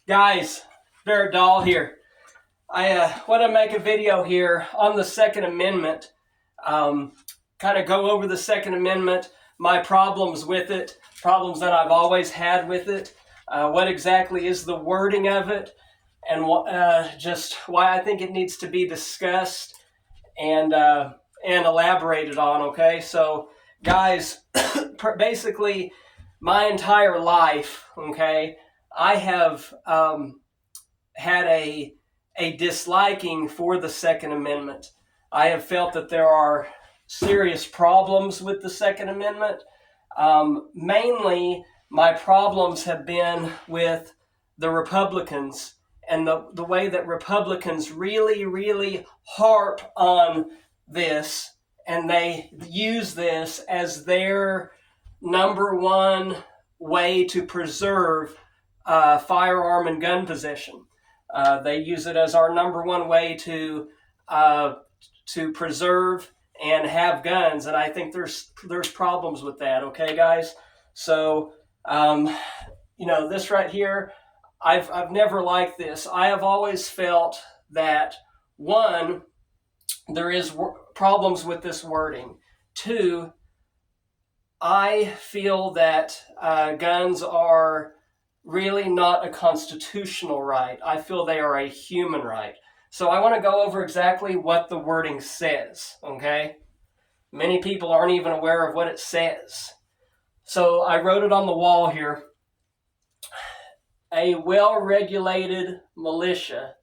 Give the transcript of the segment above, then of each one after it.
Guys, Barrett Dahl here. I want to make a video here on the Second Amendment. Kind of go over the Second Amendment, my problems with it, problems that I've always had with it, what exactly is the wording of it, and just why I think it needs to be discussed and elaborated on. Okay, so guys, basically, my entire life, okay, I have had a disliking for the Second Amendment. I have felt that there are serious problems with the Second Amendment. Mainly, my problems have been with the Republicans and the way that Republicans really harp on this, and they use this as their number one way to preserve firearm and gun possession. They use it as our number one way to preserve and have guns, and I think there's problems with that. Okay, guys. So, this right here, I've never liked this. I have always felt that one, there is problems with this wording. Two, I feel that guns are really not a constitutional right. I feel they are a human right. So I want to go over exactly what the wording says, okay? Many people aren't even aware of what it says. So I wrote it on the wall here. A well-regulated militia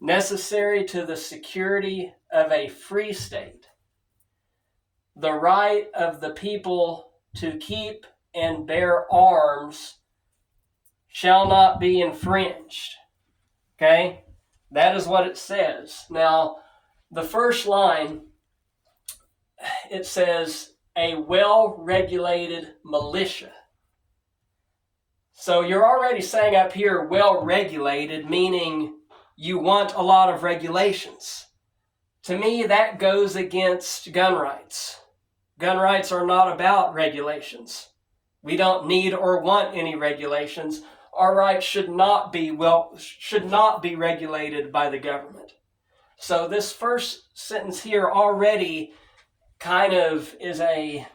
necessary to the security of a free state. The right of the people to keep and bear arms shall not be infringed. Okay? That is what it says. Now, the first line, it says, a well-regulated militia. So you're already saying up here, well-regulated, meaning you want a lot of regulations. To me, that goes against gun rights. Gun rights are not about regulations. We don't need or want any regulations. Our rights should not be regulated by the government. So this first sentence here already kind of is a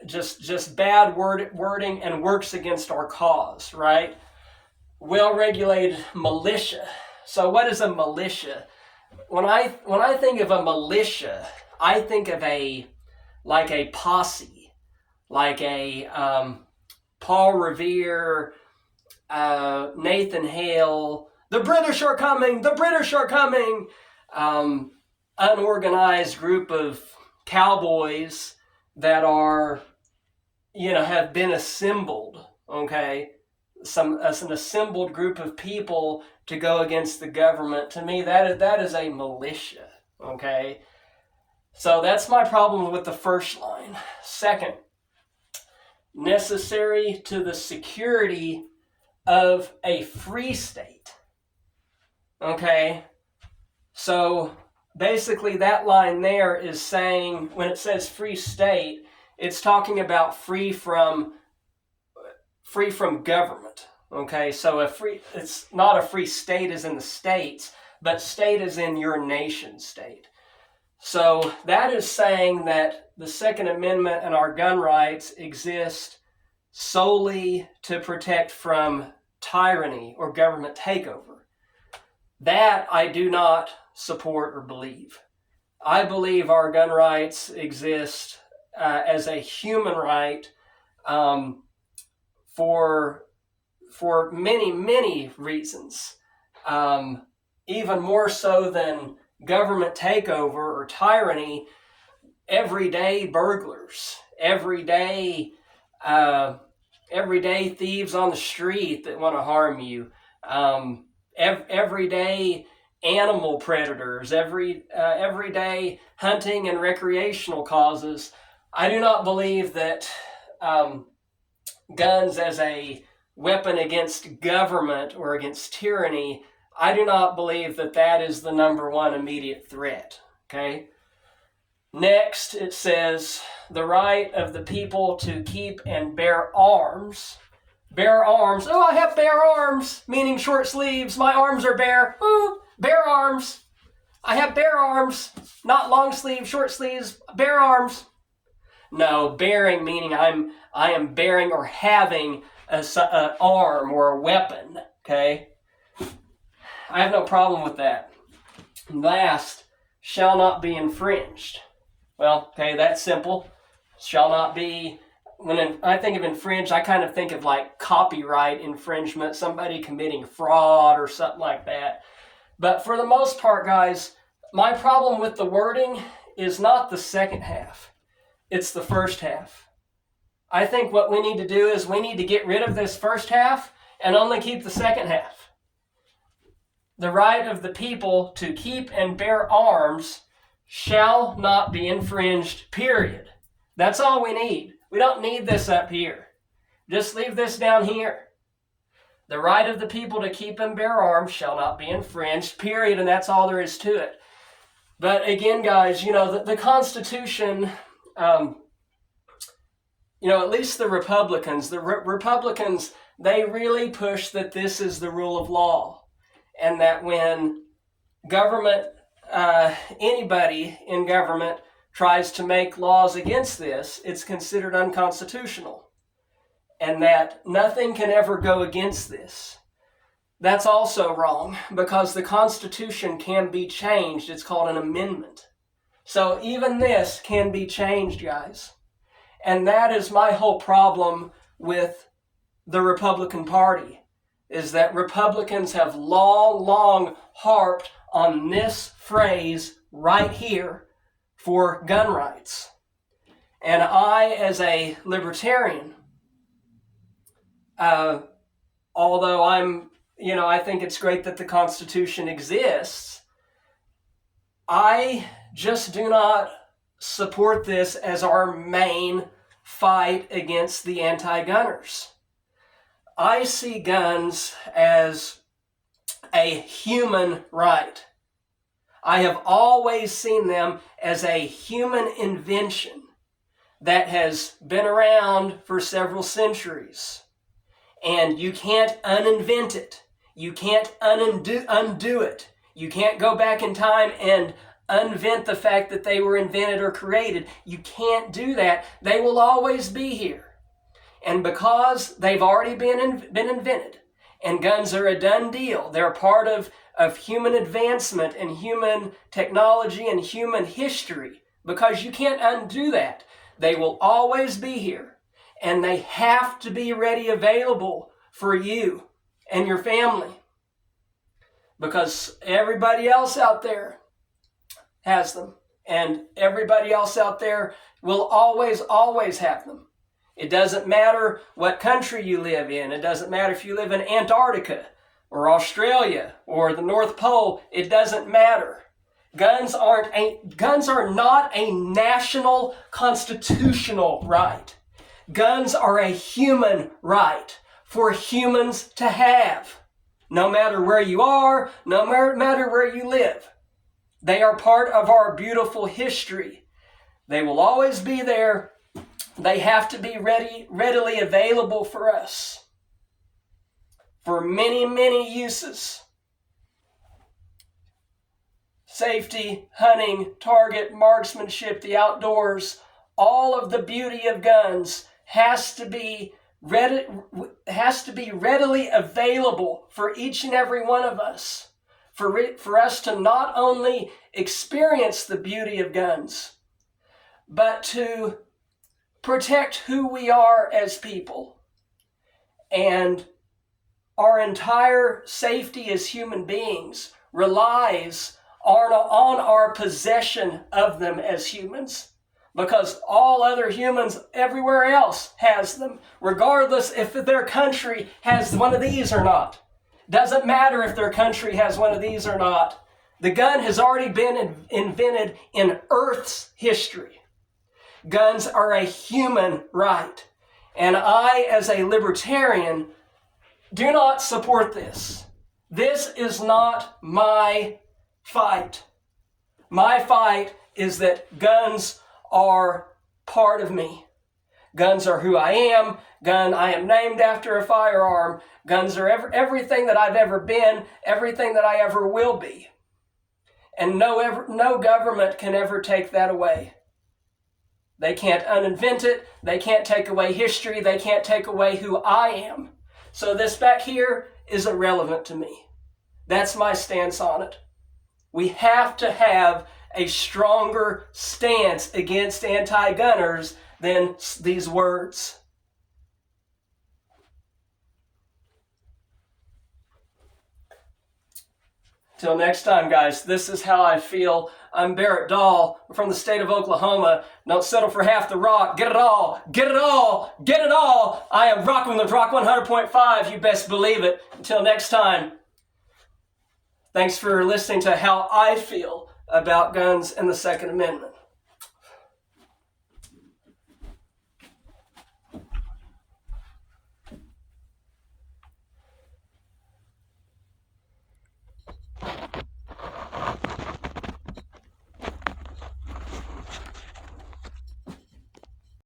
just bad wording and works against our cause, right? Well-regulated militia. So what is a militia? When I think of a militia, I think of a posse, like a Paul Revere, Nathan Hale, the British are coming, the British are coming. Unorganized group of cowboys that are, have been assembled, okay? An assembled group of people to go against the government. To me, that is a militia, okay? So that's my problem with the first line. Second, necessary to the security of a free state. Okay? So basically that line there is saying, when it says free state, it's talking about free from government. Okay? So it's not a free state as in the states, but state as in your nation state. So that is saying that the Second Amendment and our gun rights exist solely to protect from tyranny or government takeover. That I do not support or believe. I believe our gun rights exist as a human right for many reasons, even more so than government takeover or tyranny. Everyday burglars, everyday thieves on the street that want to harm you, everyday animal predators, everyday hunting and recreational causes. I do not believe that guns as a weapon against government or against tyranny, I do not believe that is the number one immediate threat, okay? Next, it says, the right of the people to keep and bear arms. Bare arms. Oh, I have bare arms, meaning short sleeves. My arms are bare. Ooh, bare arms. I have bare arms, not long sleeves, short sleeves, bare arms. No, bearing meaning I am bearing or having an arm or a weapon, okay? I have no problem with that. Last, shall not be infringed. Well, okay, that's simple. Shall not be, when I think of infringed, I kind of think of like copyright infringement, somebody committing fraud or something like that. But for the most part, guys, my problem with the wording is not the second half. It's the first half. I think what we need to do is we need to get rid of this first half and only keep the second half. The right of the people to keep and bear arms shall not be infringed, period. That's all we need. We don't need this up here. Just leave this down here. The right of the people to keep and bear arms shall not be infringed, period, and that's all there is to it. But again, guys, the Constitution, at least the Republicans, they really push that this is the rule of law. And that when government, anybody in government tries to make laws against this, it's considered unconstitutional. And that nothing can ever go against this. That's also wrong, because the Constitution can be changed. It's called an amendment. So even this can be changed, guys. And that is my whole problem with the Republican Party, is that Republicans have long harped on this phrase right here for gun rights. And I, as a libertarian, although I think it's great that the Constitution exists, I just do not support this as our main fight against the anti-gunners. I see guns as a human right. I have always seen them as a human invention that has been around for several centuries. And you can't uninvent it. You can't undo it. You can't go back in time and invent the fact that they were invented or created. You can't do that. They will always be here. And because they've already been invented, and guns are a done deal, they're part of human advancement and human technology and human history, because you can't undo that. They will always be here, and they have to be ready, available for you and your family, because everybody else out there has them, and everybody else out there will always have them. It doesn't matter what country you live in. It doesn't matter if you live in Antarctica or Australia or the North Pole. It doesn't matter. Guns are not a national constitutional right. Guns are a human right for humans to have, no matter where you are, no matter where you live. They are part of our beautiful history. They will always be there. They have to be readily available for us for many uses. Safety, hunting, target, marksmanship, the outdoors, all of the beauty of guns has to be readily available for each and every one of us, for us to not only experience the beauty of guns, but to protect who we are as people. And our entire safety as human beings relies on our possession of them as humans, because all other humans everywhere else has them, regardless if their country has one of these or not. Doesn't matter if their country has one of these or not. The gun has already been invented in Earth's history. Guns are a human right. And I, as a libertarian, do not support this. This is not my fight. My fight is that guns are part of me. Guns are who I am. I am named after a firearm. Guns are everything that I've ever been, everything that I ever will be. And no government can ever take that away. They can't uninvent it. They can't take away history. They can't take away who I am. So this back here is irrelevant to me. That's my stance on it. We have to have a stronger stance against anti-gunners than these words. Till next time, guys, this is how I feel. I'm Barrett Dahl from the state of Oklahoma. Don't settle for half the rock. Get it all. Get it all. Get it all. I am rocking with Rock 100.5. You best believe it. Until next time. Thanks for listening to how I feel about guns and the Second Amendment.